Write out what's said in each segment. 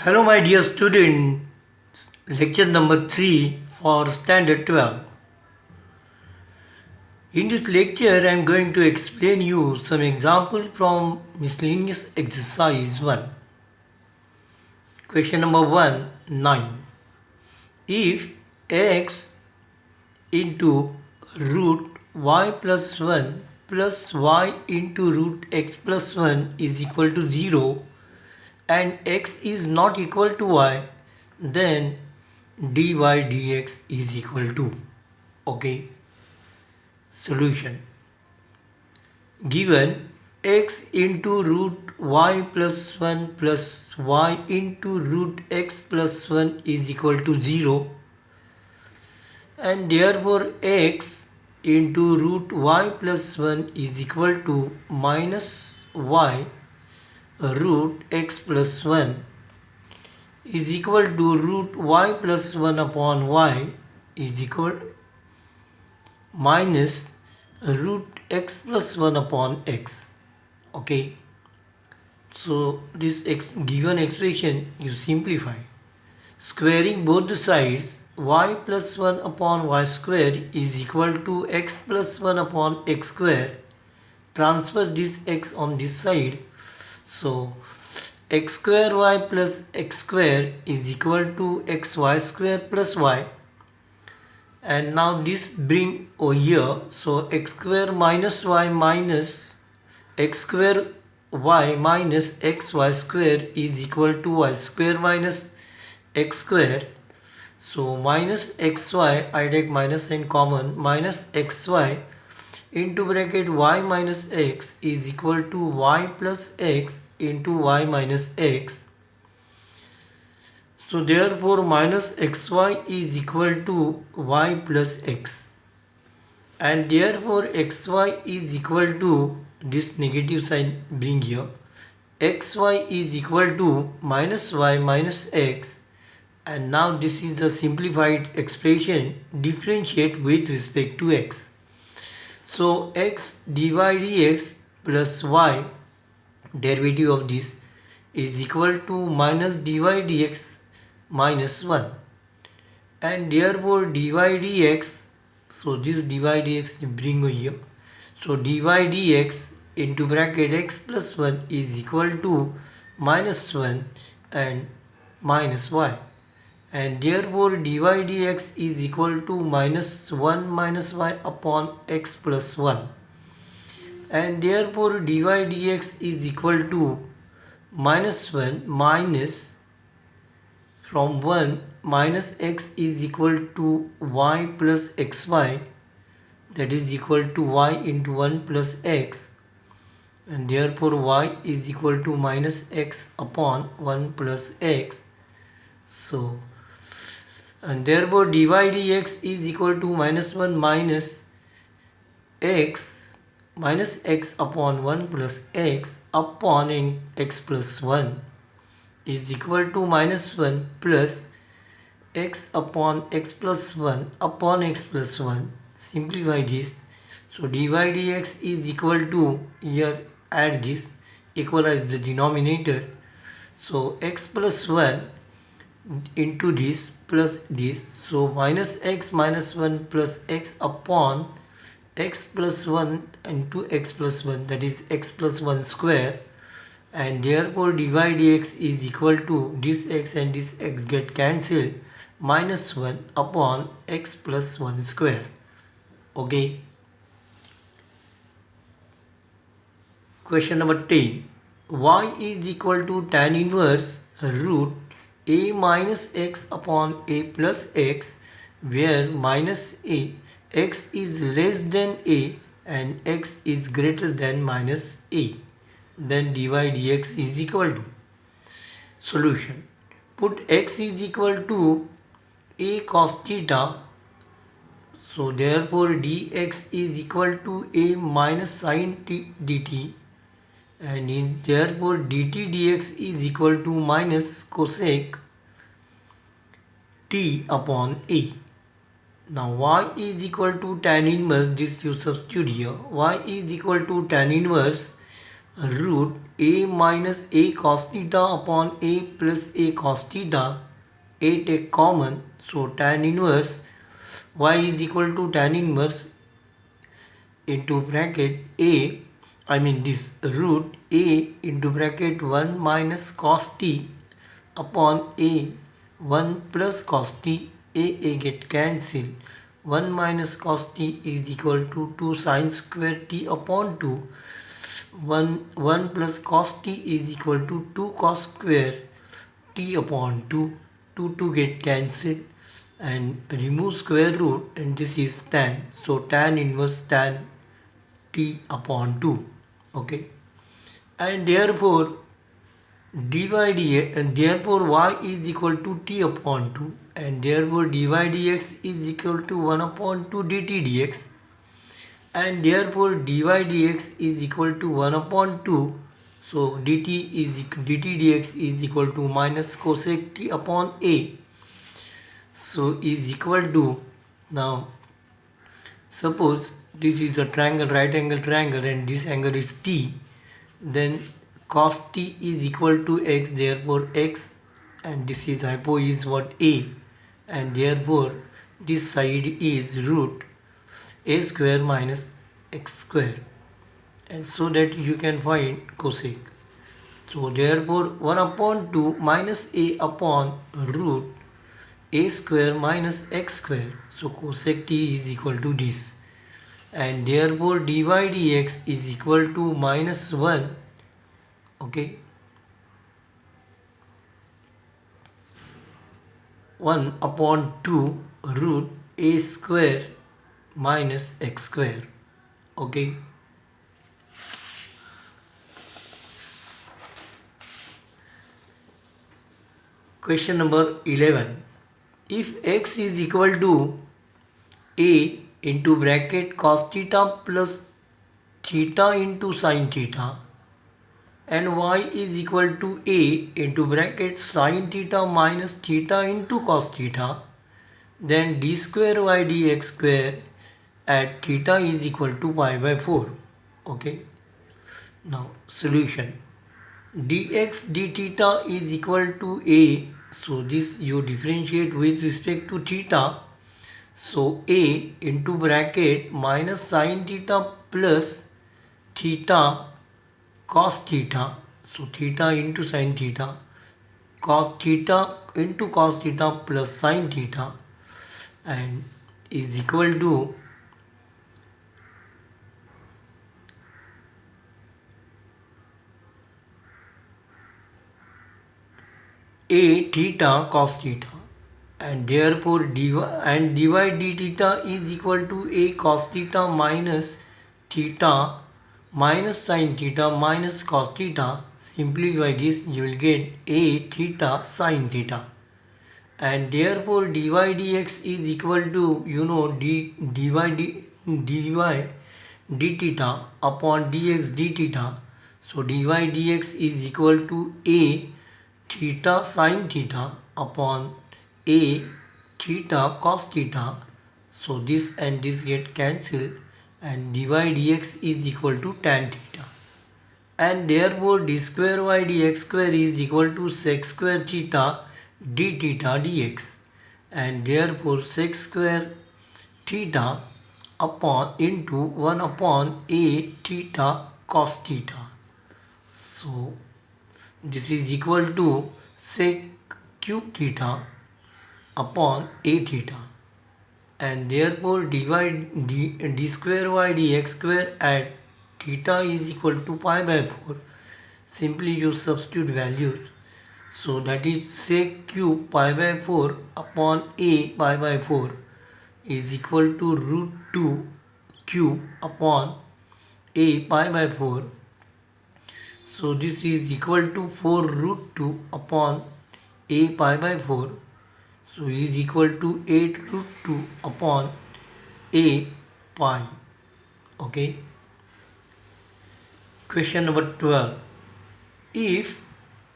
Hello, my dear student. Lecture number 3 for Standard 12. In this lecture, I am going to explain you some example from miscellaneous exercise 1. Question number 1, 9. If x into root y plus 1 plus y into root x plus 1 is equal to 0 and x is not equal to y, then dy dx is equal to. Okay. Solution. Given x into root y plus 1 plus y into root x plus 1 is equal to 0, and therefore x into root y plus 1 is equal to minus y root x plus 1 is equal to root y plus 1 upon y is equal minus root x plus 1 upon x. Okay, so this given expression you simplify. Squaring both the sides, y plus 1 upon y square is equal to x plus 1 upon x square. Transfer this x on this side. So x square y plus x square is equal to xy square plus y. And now this bring over here. So x square minus y minus x square y minus xy square is equal to y square minus x square. So minus xy, I take minus in common, minus xy into bracket y minus x is equal to y plus x into y minus x. So therefore minus xy is equal to y plus x, and therefore xy is equal to, this negative sign bring here, xy is equal to minus y minus x, and now this is a simplified expression, differentiate with respect to x. So x dy dx plus y, derivative of this, is equal to minus dy dx minus 1, and therefore dy dx, so this dy dx bring over here, so dy dx into bracket x plus 1 is equal to minus 1 and minus y, and therefore dy dx is equal to minus 1 minus y upon x plus 1, and therefore dy dx is equal to minus 1 minus, from 1 minus x is equal to y plus xy, that is equal to y into 1 plus x, and therefore y is equal to minus x upon 1 plus x. So, and therefore dy dx is equal to minus 1 minus x upon 1 plus x upon x plus 1 is equal to minus 1 plus x upon x plus 1 upon x plus 1. Simplify this. So dy dx is equal to, here add this, equalize the denominator. So x plus 1 into this plus this. So minus x minus 1 plus x upon x plus 1 into x plus 1, that is x plus 1 square, and therefore dy dx is equal to, this x and this x get cancelled, minus 1 upon x plus 1 square. Okay. Question number 10. Y is equal to tan inverse root a minus x upon a plus x, where minus a, x is less than a and x is greater than minus a, then dy dx is equal to. Solution. Put x is equal to a cos theta, so therefore dx is equal to a minus sin dt, and therefore dt dx is equal to minus cosec t upon a. Now y is equal to tan inverse, this you substitute here, y is equal to tan inverse root a minus a cos theta upon a plus a cos theta. A take common, so tan inverse y is equal to tan inverse into bracket a, I mean this root a into bracket 1 minus cos t upon a 1 plus cos t. A get cancelled. 1 minus cos t is equal to 2 sin square t upon 2. 1 plus cos t is equal to 2 cos square t upon 2. 2 get cancelled and remove square root, and this is tan. So tan inverse tan t upon 2. Okay. And therefore and therefore y is equal to t upon 2, and therefore dy dx is equal to 1 upon 2 dt dx, and therefore dy dx is equal to 1 upon 2. So dt dx is equal to minus cosec t upon a. So is equal to, now suppose this is a triangle, right angle triangle, and this angle is t, then cos t is equal to x, therefore x, and this is hypo is what, a, and therefore this side is root a square minus x square, and so that you can find cosec. So therefore 1 upon 2 minus a upon root a square minus x square, so cosec t is equal to this, and therefore dy dx is equal to minus 1. Okay, 1 upon 2 root a square minus x square. Okay. Question number 11. If x is equal to a into bracket cos theta plus theta into sin theta, and y is equal to a into bracket sin theta minus theta into cos theta, then d square y dx square at theta is equal to pi by 4. Okay. Now solution. Dx d theta is equal to a, so this you differentiate with respect to theta. So a into bracket minus sin theta plus theta cos theta, so theta into sin theta, cos theta into cos theta plus sin theta, and is equal to a theta cos theta, and therefore dy d theta is equal to a cos theta minus theta minus sin theta minus cos theta. Simplify this, you will get a theta sin theta, and therefore dy dx is equal to, you know, dy d theta upon dx d theta. So dy dx is equal to a theta sin theta upon a theta cos theta. So this and this get cancelled, and dy dx is equal to tan theta, and therefore d square y dx square is equal to sec square theta d theta dx, and therefore sec square theta upon into 1 upon a theta cos theta. So this is equal to sec cube theta upon a theta, and therefore d square y dx square at theta is equal to pi by 4. Simply you substitute values, so that is sec cube pi by 4 upon a pi by 4 is equal to root 2 cube upon a pi by 4. So this is equal to 4 root 2 upon a pi by 4. So is equal to 8 root 2 upon a pi. Okay. Question number 12. If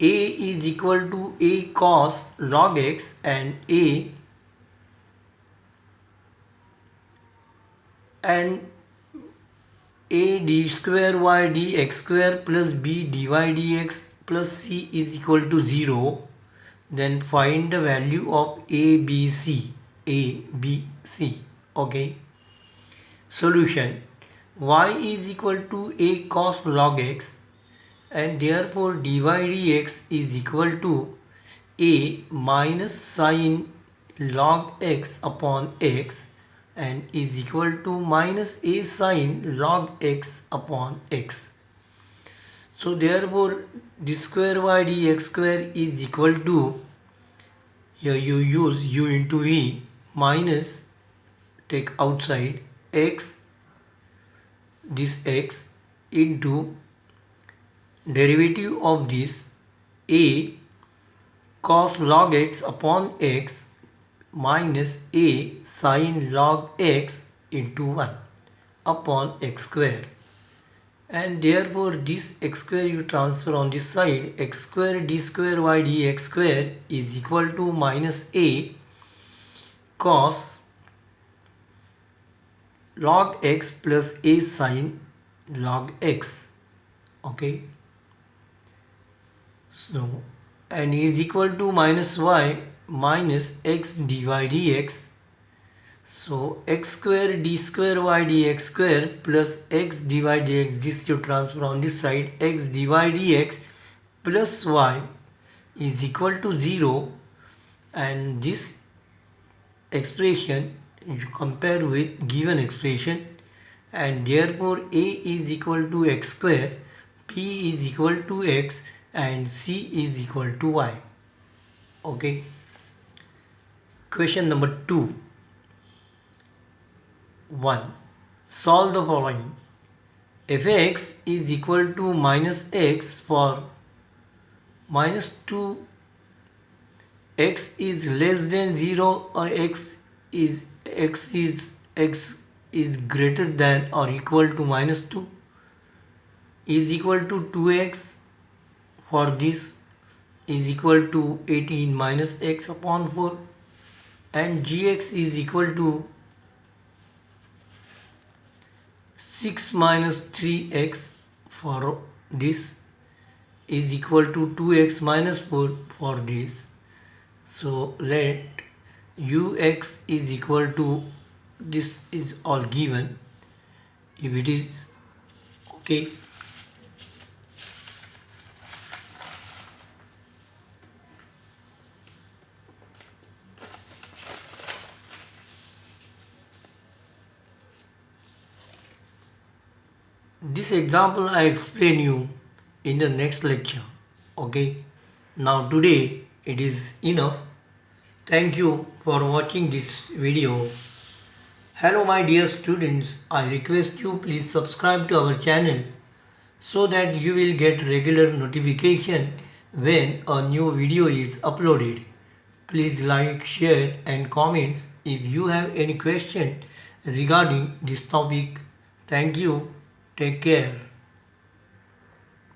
a is equal to a cos log x and a and a d square y dx square plus b dy dx plus c is equal to 0, then find the value of a b c. Okay, solution: y is equal to a cos log x, and therefore dy dx is equal to a minus sin log x upon x, and is equal to minus a sin log x upon x. So therefore d square y dx square is equal to, here you use u into v, minus, take outside, x, this x, into derivative of this a cos log x upon x minus a sin log x into 1 upon x square, and therefore this x square you transfer on this side, x square d square y dx square is equal to minus a cos log x plus a sin log x. Okay, so and is equal to minus y minus x dy dx. So x square d square y dx square plus x dy dx, this you transfer on this side, x dy dx plus y is equal to 0, and this expression you compare with given expression, and therefore a is equal to x square, b is equal to x, and c is equal to y. Okay, question number 2. 1. Solve the following. Fx is equal to minus x for minus 2, x is less than 0, or x is greater than or equal to minus 2, is equal to 2x for this, is equal to 18 minus x upon 4, and gx is equal to 6 minus 3x for this, is equal to 2x minus 4 for this. So let ux is equal to, this is all given, if it is okay. This example I explain you in the next lecture. Okay, now today it is enough. Thank you for watching this video. Hello my dear students, I request you please subscribe to our channel so that you will get regular notification when a new video is uploaded. Please like, share and comments if you have any question regarding this topic. Thank you. Take care.